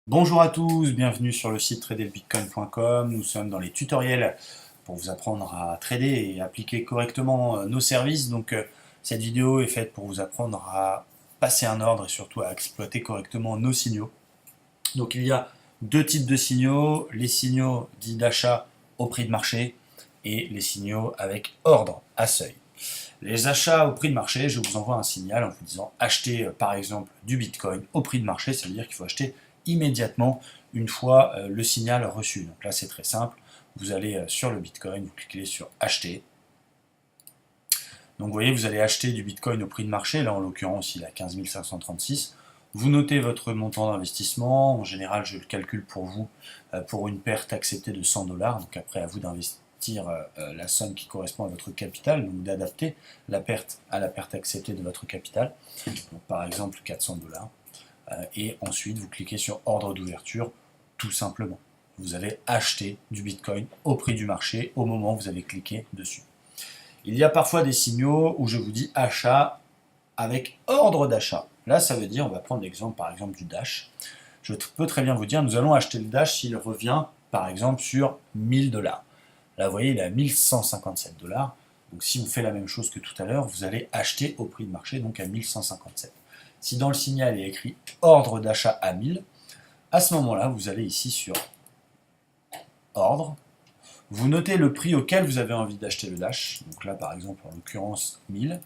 Bonjour à tous, bienvenue sur le site traderlebitcoin.com. Nous sommes dans les tutoriels pour vous apprendre à trader et appliquer correctement nos services. Cette vidéo est faite pour vous apprendre à passer un ordre et surtout à exploiter correctement nos signaux. Donc il y a deux types de signaux, les signaux dits d'achat au prix de marché et les signaux avec ordre à seuil. Les achats au prix de marché, je vous envoie un signal en vous disant acheter par exemple du Bitcoin au prix de marché, ça veut dire qu'il faut acheter immédiatement une fois le signal reçu. Donc là c'est très simple, vous allez sur le Bitcoin, vous cliquez sur acheter. Donc vous voyez, vous allez acheter du Bitcoin au prix de marché, là en l'occurrence il est à 15 536. Vous notez votre montant d'investissement, en général je le calcule pour vous pour une perte acceptée de 100 $, donc après à vous d'investir la somme qui correspond à votre capital, donc d'adapter la perte à la perte acceptée de votre capital, donc par exemple 400 $. Et ensuite vous cliquez sur ordre d'ouverture, tout simplement. Vous avez acheté du Bitcoin au prix du marché au moment où vous avez cliqué dessus. Il y a parfois des signaux où je vous dis achat avec ordre d'achat. Là, ça veut dire, on va prendre l'exemple par exemple du Dash. Je peux très bien vous dire, nous allons acheter le Dash s'il revient par exemple sur 1000 $. Là, vous voyez, il est à 1157 $. Donc si vous faites la même chose que tout à l'heure, vous allez acheter au prix de marché, donc à 1157. Si dans le signal il est écrit ordre d'achat à 1000, à ce moment-là, vous allez ici sur ordre. Vous notez le prix auquel vous avez envie d'acheter le Dash. Donc là, par exemple, en l'occurrence, 1000.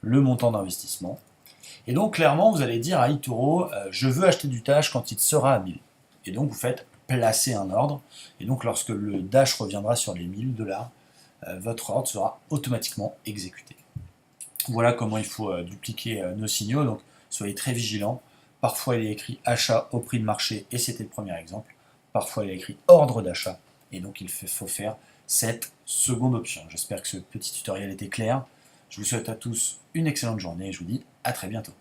Le montant d'investissement. Et donc, clairement, vous allez dire à eToro, je veux acheter du Dash quand il sera à 1000. Et donc, vous faites placer un ordre. Et donc, lorsque le Dash reviendra sur les 1000 $, votre ordre sera automatiquement exécuté. Voilà comment il faut dupliquer nos signaux. Donc, soyez très vigilants. Parfois, il est écrit achat au prix de marché, et c'était le premier exemple. Parfois, il est écrit ordre d'achat, et donc il faut faire cette seconde option. J'espère que ce petit tutoriel était clair. Je vous souhaite à tous une excellente journée, et je vous dis à très bientôt.